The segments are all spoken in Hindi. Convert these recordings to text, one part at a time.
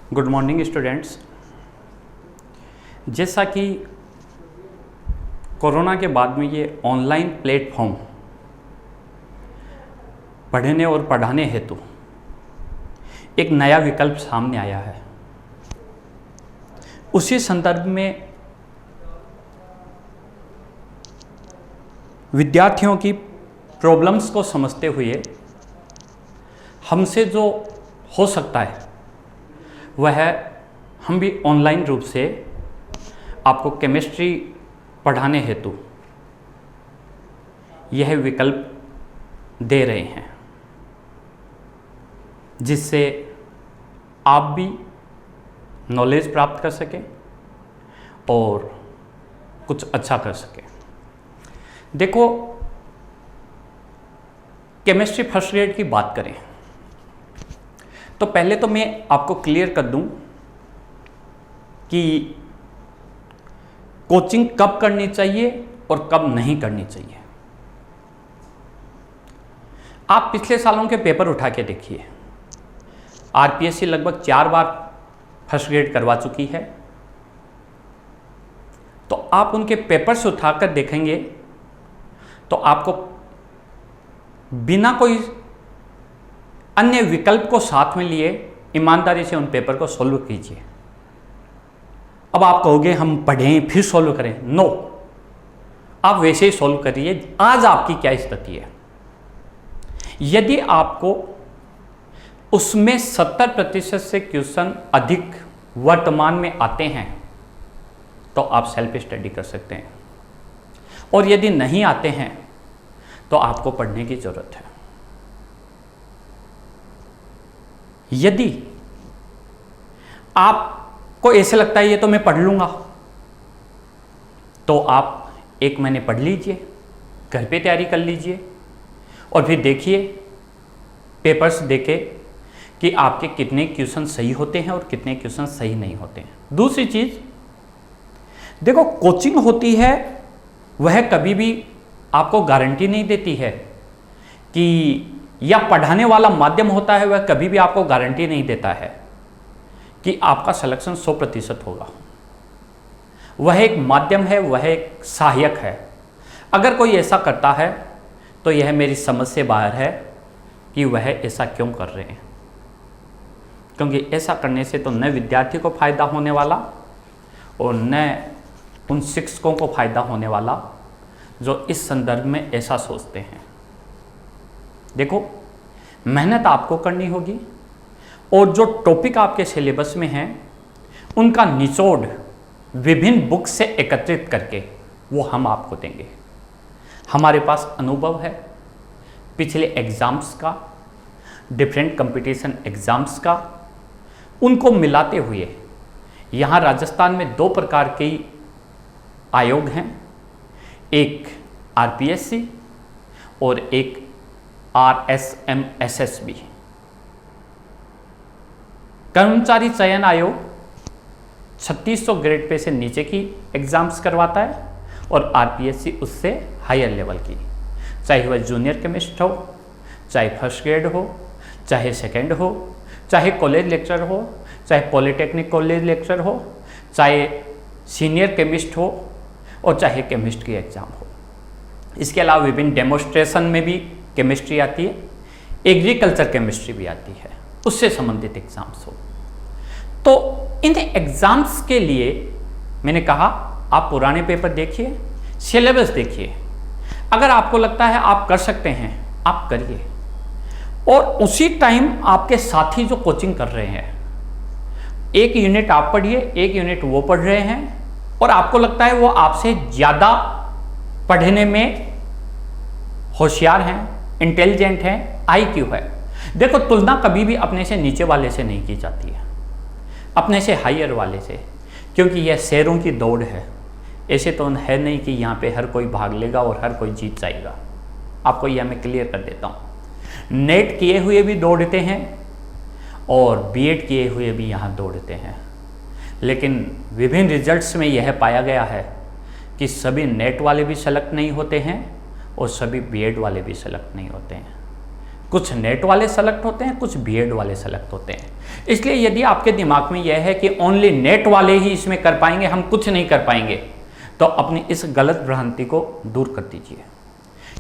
Good morning students. जैसा कि कोरोना के बाद में ये ऑनलाइन प्लेटफॉर्म पढ़ने और पढ़ाने हेतु एक नया विकल्प सामने आया है, उसी संदर्भ में विद्यार्थियों की प्रॉब्लम्स को समझते हुए हमसे जो हो सकता है वह हम भी ऑनलाइन रूप से आपको केमिस्ट्री पढ़ाने हेतु यह विकल्प दे रहे हैं, जिससे आप भी नॉलेज प्राप्त कर सकें और कुछ अच्छा कर सकें। देखो, केमिस्ट्री फर्स्ट ग्रेड की बात करें तो पहले तो मैं आपको क्लियर कर दूं कि कोचिंग कब करनी चाहिए और कब नहीं करनी चाहिए। आप पिछले सालों के पेपर उठा के देखिए, आरपीएससी लगभग 4 बार फर्स्ट ग्रेड करवा चुकी है, तो आप उनके पेपर्स उठाकर देखेंगे तो आपको बिना कोई अन्य विकल्प को साथ में लिए ईमानदारी से उन पेपर को सॉल्व कीजिए। अब आप कहोगे हम पढ़ें फिर सॉल्व करें, नो, आप वैसे ही सॉल्व करिए। आज आपकी क्या स्थिति है, यदि आपको उसमें 70% से क्वेश्चन अधिक वर्तमान में आते हैं तो आप सेल्फ स्टडी कर सकते हैं, और यदि नहीं आते हैं तो आपको पढ़ने की जरूरत है। यदि आपको ऐसे लगता है ये तो मैं पढ़ लूंगा, तो आप 1 महीने पढ़ लीजिए, घर पे तैयारी कर लीजिए और फिर देखिए पेपर्स देके कि आपके कितने क्वेश्चन सही होते हैं और कितने क्वेश्चन सही नहीं होते हैं। दूसरी चीज, देखो, कोचिंग होती है वह कभी भी आपको गारंटी नहीं देती है कि, या पढ़ाने वाला माध्यम होता है वह कभी भी आपको गारंटी नहीं देता है कि आपका सिलेक्शन 100% होगा। वह एक माध्यम है, वह एक सहायक है। अगर कोई ऐसा करता है तो यह मेरी समझ से बाहर है कि वह ऐसा क्यों कर रहे हैं, क्योंकि ऐसा करने से तो न विद्यार्थी को फायदा होने वाला और न उन शिक्षकों को फायदा होने वाला जो इस संदर्भ में ऐसा सोचते हैं। देखो, मेहनत आपको करनी होगी और जो टॉपिक आपके सिलेबस में हैं उनका निचोड़ विभिन्न बुक से एकत्रित करके वो हम आपको देंगे। हमारे पास अनुभव है पिछले एग्ज़ाम्स का, डिफरेंट कंपटीशन एग्ज़ाम्स का, उनको मिलाते हुए यहाँ राजस्थान में 2 प्रकार के आयोग हैं, एक आरपीएससी और एक RSMSSB। कर्मचारी चयन आयोग 3600 ग्रेड पे से नीचे की एग्जाम्स करवाता है और आरपीएससी उससे हायर लेवल की, चाहे वह जूनियर केमिस्ट हो, चाहे फर्स्ट ग्रेड हो, चाहे सेकंड हो, चाहे कॉलेज लेक्चर हो, चाहे पॉलिटेक्निक कॉलेज लेक्चर हो, चाहे सीनियर केमिस्ट हो और चाहे केमिस्ट की एग्ज़ाम हो। इसके अलावा विभिन्न डेमोस्ट्रेशन में भी केमिस्ट्री आती है, एग्रीकल्चर केमिस्ट्री भी आती है, उससे संबंधित एग्जाम्स हो। तो इन एग्जाम्स के लिए मैंने कहा आप पुराने पेपर देखिए, सिलेबस देखिए। अगर आपको लगता है आप कर सकते हैं, आप करिए, और उसी टाइम आपके साथी जो कोचिंग कर रहे हैं, 1 यूनिट आप पढ़िए, 1 यूनिट वो पढ़ रहे हैं, और आपको लगता है वो आपसे ज़्यादा पढ़ने में होशियार हैं, इंटेलिजेंट हैं, आईक्यू है। देखो, तुलना कभी भी अपने से नीचे वाले से नहीं की जाती है, अपने से हायर वाले से, क्योंकि यह शेरों की दौड़ है। ऐसे तो है नहीं कि यहाँ पे हर कोई भाग लेगा और हर कोई जीत जाएगा। आपको यह मैं क्लियर कर देता हूँ, नेट किए हुए भी दौड़ते हैं और बीएड किए हुए भी यहाँ दौड़ते हैं, लेकिन विभिन्न रिजल्ट्स में यह पाया गया है कि सभी नेट वाले भी सेलेक्ट नहीं होते हैं और सभी बीएड वाले भी सेलेक्ट नहीं होते हैं। कुछ नेट वाले सेलेक्ट होते हैं, कुछ बीएड वाले सेलेक्ट होते हैं। इसलिए यदि आपके दिमाग में यह है कि ओनली नेट वाले ही इसमें कर पाएंगे, हम कुछ नहीं कर पाएंगे, तो अपनी इस गलत भ्रांति को दूर कर दीजिए।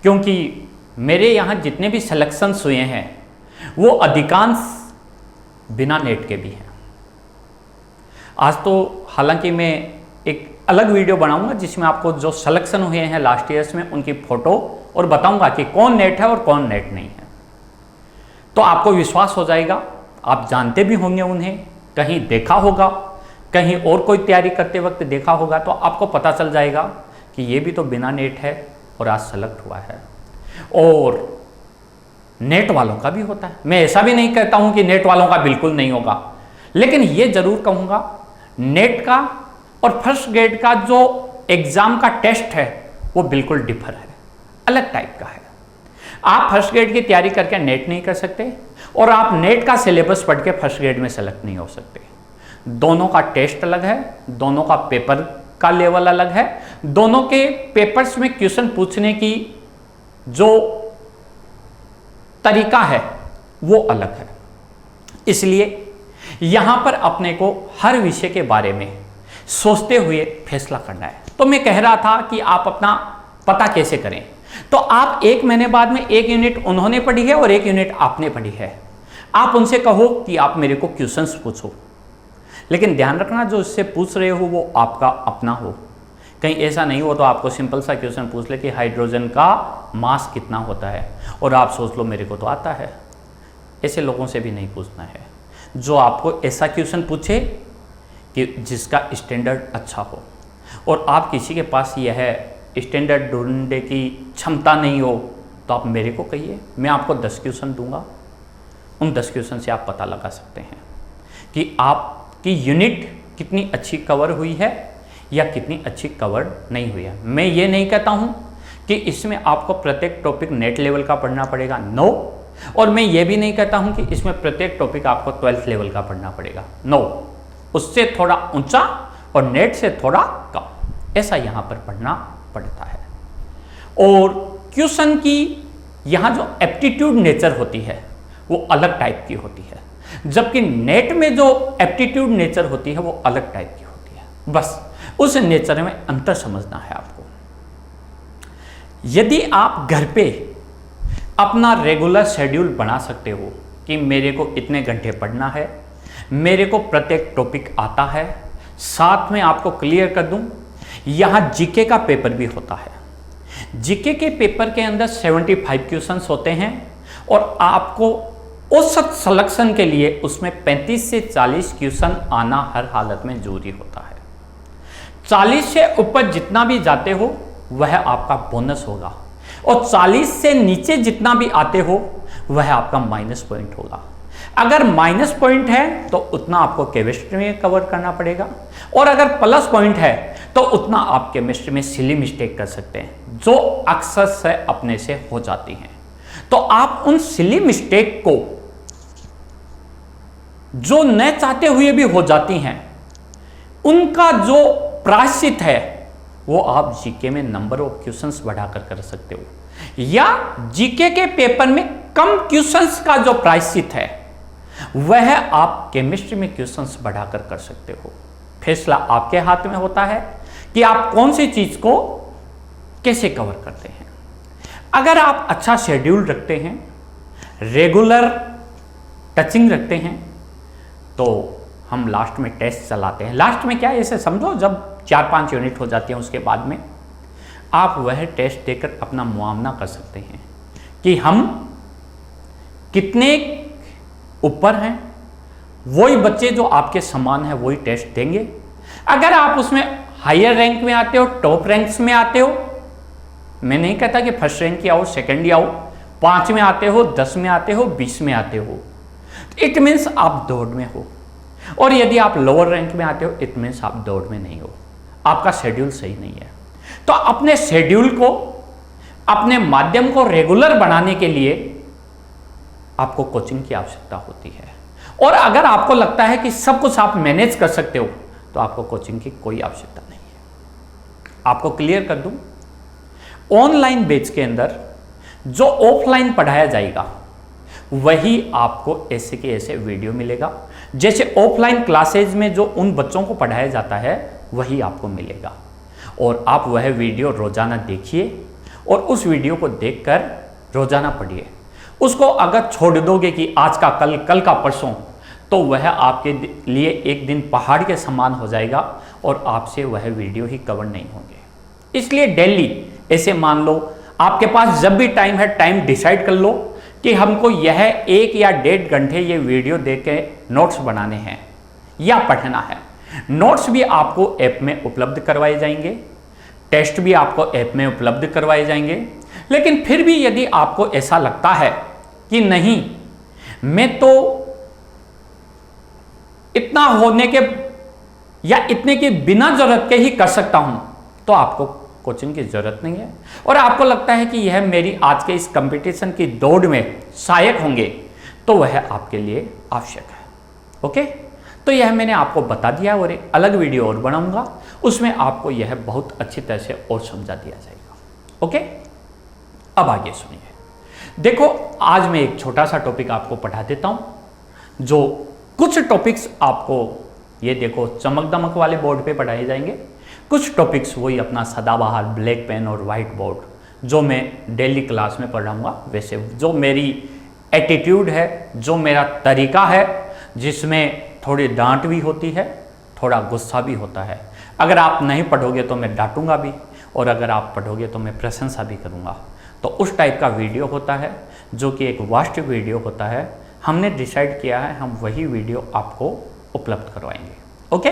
क्योंकि मेरे यहाँ जितने भी सिलेक्शंस हुए हैं वो अधिकांश बिना नेट के भी हैं। आज तो हालांकि मैं एक अलग वीडियो बनाऊंगा जिसमें आपको जो सिलेक्शन हुए हैं लास्ट ईयर्स में उनकी फोटो और बताऊंगा कि कौन नेट है और कौन नेट नहीं है। तो आपको विश्वास हो जाएगा, आप जानते भी होंगे उन्हें, कहीं देखा होगा, कहीं और कोई तैयारी करते वक्त देखा होगा, तो आपको पता चल जाएगा कि ये भी तो बिना नेट है और आज सेलेक्ट हुआ है। और नेट वालों का भी होता है, मैं ऐसा भी नहीं कहता हूं कि नेट वालों का बिल्कुल नहीं होगा, लेकिन ये जरूर कहूंगा नेट का और फर्स्ट ग्रेड का जो एग्जाम का टेस्ट है वो बिल्कुल डिफर है, अलग टाइप का है। आप फर्स्ट ग्रेड की तैयारी करके नेट नहीं कर सकते और आप नेट का सिलेबस पढ़ के फर्स्ट ग्रेड में सेलेक्ट नहीं हो सकते। दोनों का टेस्ट अलग है, दोनों का पेपर का लेवल अलग है, दोनों के पेपर्स में क्वेश्चन पूछने की जो तरीका है वो अलग है। इसलिए यहां पर अपने को हर विषय के बारे में सोचते हुए फैसला करना है। तो मैं कह रहा था कि आप अपना पता कैसे करें, तो आप 1 महीने बाद में 1 यूनिट उन्होंने पढ़ी है और 1 यूनिट आपने पढ़ी है। आप उनसे कहो कि आप मेरे को क्वेश्चंस पूछो, लेकिन ध्यान रखना जो इससे पूछ रहे हो वो आपका अपना हो। कहीं ऐसा नहीं हो तो आपको सिंपल सा क्वेश्चन पूछ ले कि हाइड्रोजन का मास कितना होता है और आप सोच लो मेरे को तो आता है। ऐसे लोगों से भी नहीं पूछना है। जो आपको ऐसा क्वेश्चन पूछे कि जिसका स्टैंडर्ड अच्छा हो, और आप किसी के पास यह स्टैंडर्ड ढूंढने की क्षमता नहीं हो तो आप मेरे को कहिए, मैं आपको 10 क्वेश्चन दूंगा। उन 10 क्वेश्चन से आप पता लगा सकते हैं कि आपकी यूनिट कितनी अच्छी कवर हुई है या कितनी अच्छी कवर नहीं हुई है। मैं ये नहीं कहता हूँ कि इसमें आपको प्रत्येक टॉपिक नेट लेवल का पढ़ना पड़ेगा, नो। और मैं ये भी नहीं कहता हूँ कि इसमें प्रत्येक टॉपिक आपको 12th लेवल का पढ़ना पड़ेगा, नो। उससे थोड़ा ऊंचा और नेट से थोड़ा कम, ऐसा यहाँ पर पढ़ना पड़ता है। और क्वेश्चन की यहाँ जो एप्टीट्यूड नेचर होती है वो अलग टाइप की होती है, जबकि नेट में जो एप्टीट्यूड नेचर होती है वो अलग टाइप की होती है। बस उस नेचर में अंतर समझना है आपको। यदि आप घर पे अपना रेगुलर शेड्यूल बना सकते हो कि मेरे को इतने घंटे पढ़ना है, मेरे को प्रत्येक टॉपिक आता है, साथ में आपको क्लियर कर दूं यहाँ जीके का पेपर भी होता है। जीके के पेपर के अंदर 75 क्वेश्चंस होते हैं और आपको औसत सिलेक्शन के लिए उसमें 35 से 40 क्वेश्चन आना हर हालत में जरूरी होता है। 40 से ऊपर जितना भी जाते हो वह आपका बोनस होगा, और 40 से नीचे जितना भी आते हो वह आपका माइनस पॉइंट होगा। अगर माइनस पॉइंट है तो उतना आपको केमिस्ट्री में कवर करना पड़ेगा, और अगर प्लस पॉइंट है तो उतना आप केमिस्ट्री में सिली मिस्टेक कर सकते हैं जो अक्सर से अपने से हो जाती हैं। तो आप उन सिली मिस्टेक को जो न चाहते हुए भी हो जाती हैं उनका जो प्रायश्चित है वो आप जीके में नंबर ऑफ क्वेश्चंस बढ़ाकर कर सकते हो, या जीके के पेपर में कम क्वेश्चंस का जो प्रायश्चित है वह आप केमिस्ट्री में क्वेश्चंस बढ़ाकर कर सकते हो। फैसला आपके हाथ में होता है कि आप कौन सी चीज को कैसे कवर करते हैं। अगर आप अच्छा शेड्यूल रखते हैं, रेगुलर टचिंग रखते हैं, तो हम लास्ट में टेस्ट चलाते हैं। लास्ट में क्या है, ऐसे समझो जब 4-5 यूनिट हो जाती हैं उसके बाद में आप वह टेस्ट देकर अपना मुआवना कर सकते हैं कि हम कितने ऊपर हैं। वही बच्चे जो आपके समान हैं वही टेस्ट देंगे। अगर आप उसमें हायर रैंक में आते हो, टॉप रैंक्स में आते हो, मैं नहीं कहता कि फर्स्ट रैंक की आओ, सेकंड ही आओ, 5 में आते हो, 10 में आते हो, 20 में आते हो, इट मीन्स आप दौड़ में हो। और यदि आप लोअर रैंक में आते हो इट मीन्स आप दौड़ में नहीं हो, आपका शेड्यूल सही नहीं है। तो अपने शेड्यूल को, अपने माध्यम को रेगुलर बनाने के लिए आपको कोचिंग की आवश्यकता होती है। और अगर आपको लगता है कि सब कुछ आप मैनेज कर सकते हो तो आपको कोचिंग की कोई आवश्यकता नहीं है। आपको क्लियर कर दूं, ऑनलाइन बैच के अंदर जो ऑफलाइन पढ़ाया जाएगा वही आपको ऐसे के ऐसे वीडियो मिलेगा। जैसे ऑफलाइन क्लासेज में जो उन बच्चों को पढ़ाया जाता है वही आपको मिलेगा, और आप वह वीडियो रोजाना देखिए और उस वीडियो को देखकर रोजाना पढ़िए। उसको अगर छोड़ दोगे कि आज का कल, कल का परसों, तो वह आपके लिए एक दिन पहाड़ के समान हो जाएगा और आपसे वह वीडियो ही कवर नहीं होंगे। इसलिए डेली ऐसे मान लो आपके पास जब भी टाइम है, टाइम डिसाइड कर लो कि हमको यह 1 या 1.5 घंटे ये वीडियो देख के नोट्स बनाने हैं या पढ़ना है। नोट्स भी आपको ऐप में उपलब्ध करवाए जाएंगे, टेस्ट भी आपको ऐप में उपलब्ध करवाए जाएंगे। लेकिन फिर भी यदि आपको ऐसा लगता है कि नहीं, मैं तो इतना होने के या इतने के बिना जरूरत के ही कर सकता हूं, तो आपको कोचिंग की जरूरत नहीं है, और आपको लगता है कि यह मेरी आज के इस कंपटीशन की दौड़ में सहायक होंगे, तो वह आपके लिए आवश्यक है। ओके, तो यह मैंने आपको बता दिया, और एक अलग वीडियो और बनाऊंगा, उसमें आपको यह बहुत अच्छी तरह से और समझा दिया जाएगा। ओके, अब आगे सुनिए। देखो, आज मैं एक छोटा सा टॉपिक आपको पढ़ा देता हूं, जो कुछ टॉपिक्स आपको ये देखो चमक दमक वाले बोर्ड पे पढ़ाए जाएंगे, कुछ टॉपिक्स वही अपना सदाबहार ब्लैक पेन और वाइट बोर्ड जो मैं डेली क्लास में पढ़ाऊंगा। वैसे जो मेरी एटीट्यूड है, जो मेरा तरीका है, जिसमें थोड़ी डांट भी होती है, थोड़ा गुस्सा भी होता है। अगर आप नहीं पढ़ोगे तो मैं डांटूंगा भी, और अगर आप पढ़ोगे तो मैं प्रशंसा भी करूंगा। तो उस टाइप का वीडियो होता है, जो कि एक वास्ट वीडियो होता है। हमने डिसाइड किया है हम वही वीडियो आपको उपलब्ध करवाएंगे। ओके,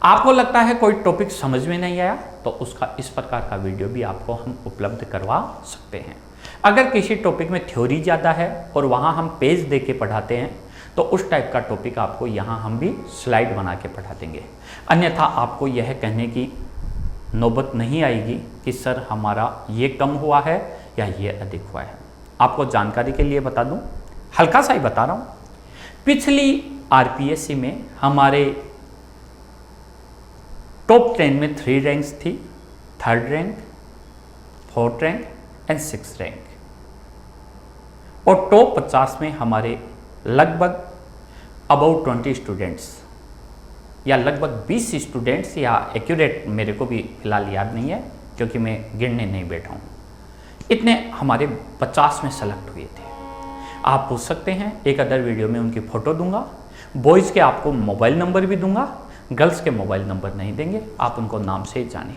आपको लगता है कोई टॉपिक समझ में नहीं आया, तो उसका इस प्रकार का वीडियो भी आपको हम उपलब्ध करवा सकते हैं। अगर किसी टॉपिक में थ्योरी ज़्यादा है और वहाँ हम पेज दे के पढ़ाते हैं, तो उस टाइप का टॉपिक आपको यहाँ हम भी स्लाइड बना के पढ़ा देंगे। अन्यथा आपको यह कहने की नौबत नहीं आएगी कि सर हमारा ये कम हुआ है या ये अधिक हुआ है। आपको जानकारी के लिए बता दूं, हल्का सा ही बता रहा हूं, पिछली आरपीएससी में हमारे टॉप 10 में 3 रैंक्स थी, 3rd rank, 4th rank and 6th rank, और टॉप 50 में हमारे लगभग अबाउट 20 स्टूडेंट्स या लगभग 20 स्टूडेंट्स, या एक्यूरेट मेरे को भी फिलहाल याद नहीं है क्योंकि मैं गिनने नहीं बैठा हूँ, इतने हमारे 50 में सेलेक्ट हुए थे। आप पूछ सकते हैं, एक अदर वीडियो में उनकी फ़ोटो दूंगा, बॉयज़ के आपको मोबाइल नंबर भी दूंगा, गर्ल्स के मोबाइल नंबर नहीं देंगे, आप उनको नाम से ही जानें।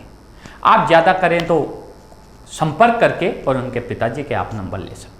आप ज़्यादा करें तो संपर्क करके और उनके पिताजी के आप नंबर ले सकते हैं।